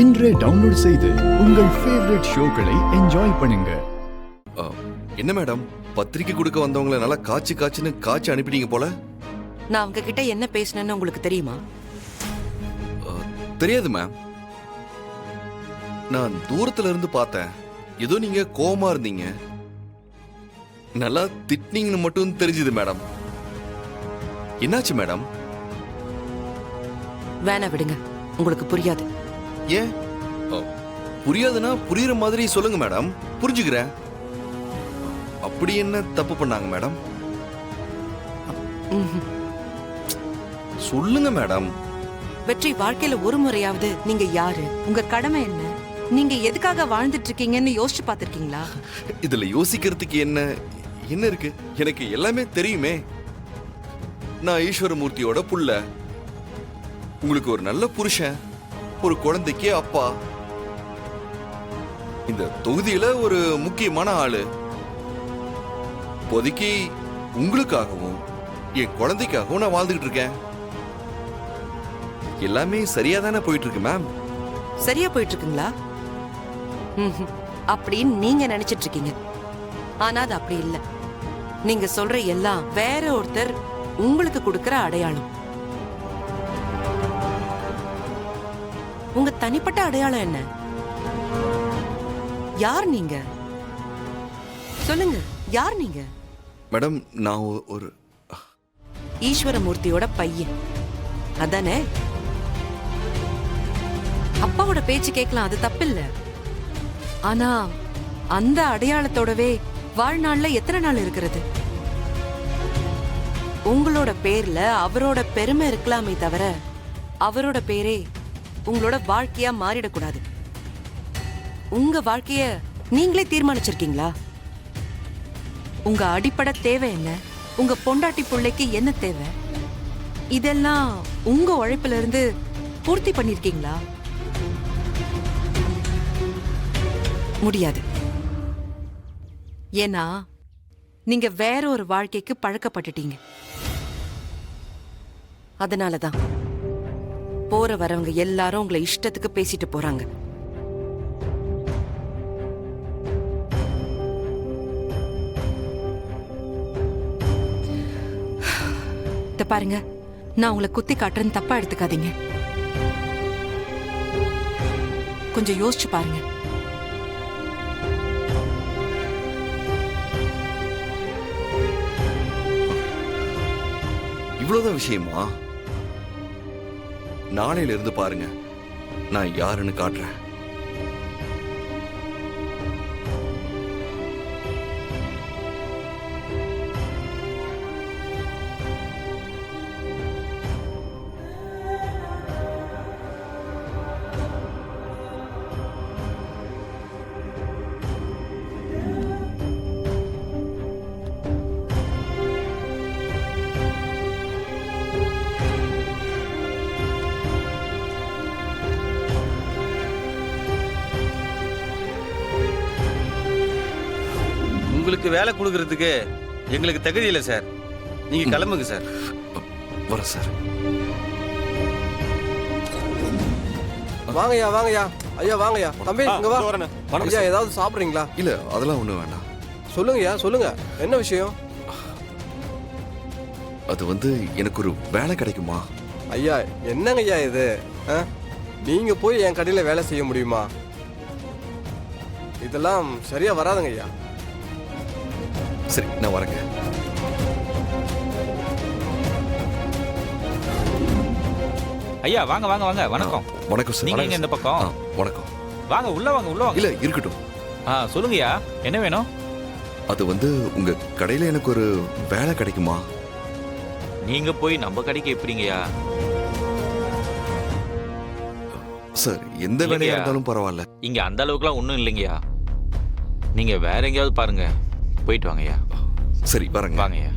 இன்றே டவுன்லோட் செய்து உங்கள் ஃபேவரட் ஷோக்களை என்ஜாய் பண்ணுங்க. என்ன மேடம், பத்திரிக்கை கொடுக்க வந்தவங்களை நல்லா காய்ச்சி அனுப்பிட்டீங்க போல. நான் அவங்க கிட்ட என்ன பேசினேன்னு உங்களுக்கு தெரியுமா? தெரியாது மேம். நான் தூரத்துல இருந்து பார்த்தேன். ஏதோ நீங்க கோவமா இருந்தீங்க, நல்லா திட்டினீங்கன்னு மட்டும் தெரிஞ்சது மேடம். என்னாச்சு மேடம்? வேணா விடுங்க, உங்களுக்கு புரியாது. ஏன் புரியாதுன்னா புரியுற மாதிரி சொல்லுங்க மேடம், புரிஞ்சுக்கிறேன். அப்படி என்ன தப்பு பண்ணாங்க மேடம்? சொல்லுங்க மேடம். வெற்றி, வாழ்க்கையில ஒரு முறையாவது நீங்க யாரு, உங்க கடமை என்ன, நீங்க எதுக்காக வாழ்ந்துட்டு இருக்கீங்கன்னு யோசிச்சு பார்த்திருக்கீங்களா? இதுல யோசிக்கிறதுக்கு என்ன என்ன இருக்கு? எனக்கு எல்லாமே தெரியுமே. நான் ஈஸ்வரமூர்த்தியோட புள்ள, உங்களுக்கு ஒரு நல்ல புருஷன், ஒரு குழந்தைக்கு அப்பா, இந்த தொகுதியில ஒரு முக்கியமான ஆளு. இப்போதைக்கு உங்களுக்காகவும் என் குழந்தைக்காகவும் நான் வாழ்ந்துகிட்டு இருக்கேன். எல்லாமே சரியா தானே போயிட்டு இருக்கு மேம். சரியா போயிட்டு இருக்குங்களா? அப்படின்னு நீங்க நினைச்சிட்டு இருக்கீங்க. ஆனா அது அப்படி இல்ல. நீங்க சொல்ற எல்லாம் வேற ஒருத்தர் உங்களுக்கு கொடுக்கிற அடையாளம். உங்க தனிப்பட்ட அடையாளம் என்ன? யார் நீங்க? சொல்லுங்க, யார் நீங்க? மேடம், நான் ஒரு ஈஸ்வரமூர்த்தியோட பையன் அதானே? அப்பாவோட பேச்சு கேட்கலாம், அது தப்பில்ல. ஆனா அந்த அடையாளத்தோடவே வாழ்நாள்ல எத்தனை நாள் இருக்கிறது? உங்களோட பேர்ல அவரோட பெருமை இருக்கலாமே தவிர அவரோட பேரே உங்களோட வாழ்க்கையா மாறிடக்கூடாது. உங்க வாழ்க்கைய நீங்களே தீர்மானிச்சிருக்கீங்களா? உங்க அடிப்படை தேவை என்ன? உங்க பொண்டாட்டி பிள்ளைக்கு என்ன தேவை? இதெல்லாம் உங்க உழைப்புல இருந்து பூர்த்தி பண்ணிருக்கீங்களா? முடியாது. ஏன்னா நீங்க வேற ஒரு வாழ்க்கைக்கு பழக்கப்பட்டுட்டீங்க. அதனாலதான் போற வரவங்க எல்லாரும் உங்களை இஷ்டத்துக்கு பேசிட்டு போறாங்க. இத பாருங்க, நான் உங்களை குத்தி காட்டுறேன்னு தப்பா எடுத்துக்காதீங்க. கொஞ்சம் யோசிச்சு பாருங்க. இவ்வளவுதான் விஷயமா? நாளையில இருந்து பாருங்க, நான் யாருன்னு காட்டுறேன். உங்களுக்கு வேலை கொடுக்கறதுக்கு எங்களுக்கு தகுதி இல்லை சார். நீங்க கிளம்புங்க சார். வர சார். வாங்கய்யா வாங்கய்யா. ஐயா வாங்கய்யா. தம்பி இங்க வா. ஐயா ஏதாவது சாப்பிடுறீங்களா? இல்ல, அதெல்லாம் ஒண்ணும் வேண்டாம். சொல்லுங்கய்யா சொல்லுங்க, என்ன விஷயம்? அது வந்து எனக்கு ஒரு வேலை கிடைக்குமா? ஐயா என்னங்க ஐயா இது? நீங்க போய் என் கடையில வேலை செய்ய முடியுமா? இதெல்லாம் சரியா வராதுங்க ஐயா. சரி, நான் வரேங்க. ஐயா வாங்க வாங்க வாங்க. வணக்கம். வணக்கம் சார். நீங்க எங்க இந்த பக்கம்? வணக்கம். வாங்க உள்ள வாங்க உள்ள வாங்க. இல்ல இருக்கட்டும். சொல்லுங்கய்யா, என்ன வேணும்? அது வந்து உங்க கடையில எனக்கு ஒரு வேலை கிடைக்குமா? நீங்க போய் நம்ம கடைக்கு எப்படிங்கய்யா? சார், எந்த வேலையா இருந்தாலும் பரவாயில்ல. இங்க அந்த அளவுக்குலாம் ஒண்ணும் இல்லைங்கய்யா. நீங்க வேற எங்கேயாவது பாருங்க. போயிட்டு வாங்கய்யா. சரி, வரேங்க. வாங்கய்யா.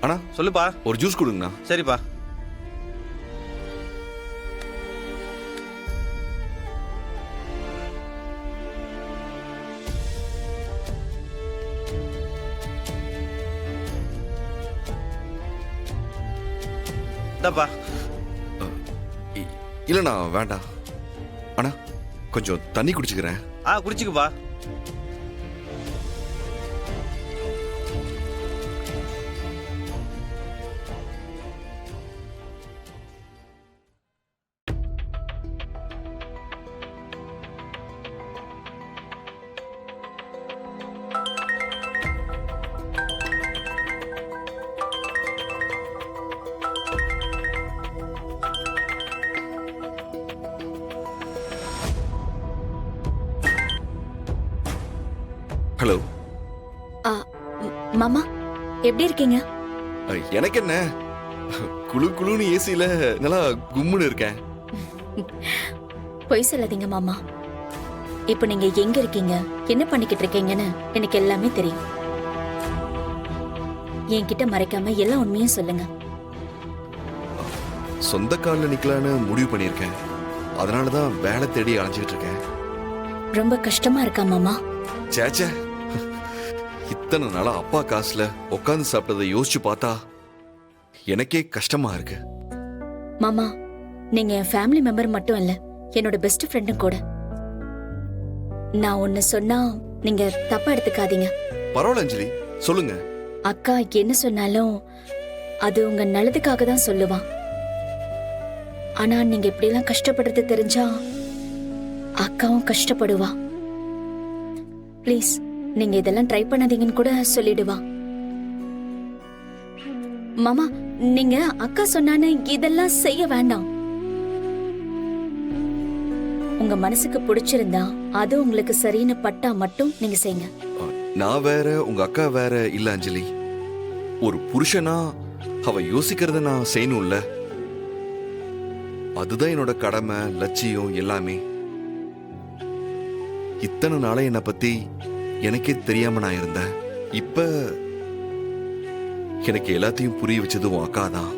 அண்ணா சொல்லுப்பா. ஒரு ஜூஸ் கொடுங்கண்ணா. சரிப்பா. இந்தாப்பா. இல்லைண்ணா வேண்டாம். அண்ணா கொஞ்சம் தண்ணி குடிச்சுக்கிறேன். குடிச்சுக்குப்பா. ஹலோ. மாமா எப்படி இருக்கீங்க? எனக்கு என்ன, குளு குளுன்னு ஏசியில நல்லா கும்முன்னு இருக்கேன். பொய் சொல்லாதீங்க மாமா. இப்போ நீங்க எங்க இருக்கீங்க, என்ன பண்ணிக்கிட்டு இருக்கீங்கன்னு எனக்கு எல்லாமே தெரியும். என்கிட்ட மறைக்காம எல்லா உண்மையும் சொல்லுங்க. சொந்த காலில் நிக்கலான்னு முடிவு பண்ணியிருக்கேன். அதனாலதான் வேலை தேடி அலைஞ்சிட்டு இருக்கேன். ரொம்ப கஷ்டமா இருக்கா மாமா? சேச்சே, இத்தனை நாளா அப்பா காசுல உட்காந்து சாப்பிட்டதை யோசிச்சு பார்த்தா எனக்கே கஷ்டமா இருக்கு. மாமா, நீங்க என் ஃபேமிலி மெம்பர் மட்டும் இல்ல, என்னோட பெஸ்ட் ஃப்ரெண்டும் கூட. நான் ஒன்னு சொன்னா நீங்க தப்பா எடுத்துக்காதீங்க. பரவாயில்ல அஞ்சலி, சொல்லுங்க. அக்கா என்ன சொன்னாலும் அது உங்க நல்லதுக்காக தான் சொல்லுவா. ஆனா நீங்க இப்படி எல்லாம் கஷ்டப்படுறது தெரிஞ்சா அக்காவும் கஷ்டப்படுவா. ப்ளீஸ் நீங்க இதெல்லாம் ட்ரை பண்ணாதீங்கன்னு கூட சொல்லிடுவா. மாமா, நீங்க அக்கா சொன்னான்னு இதெல்லாம் செய்ய வேண்டாம். உங்க மனசுக்கு பிடிச்சிருந்தா அது உங்களுக்கு சரின்னு பட்டா மட்டும் நீங்க செய்யுங்க. நான் வேற உங்க அக்கா வேற இல்ல அஞ்சலி. ஒரு புருஷனா அவ யோசிக்கிறத நான் செய்யணும்ல. அதுதான் என்னோட கடமை, லட்சியம் எல்லாமே. இத்தனை நாளை என்னை பத்தி எனக்கே தெரியாம நான் இருந்தேன். இப்ப எனக்கு எல்லாத்தையும் புரிய வச்சது உன் அக்கா தான்.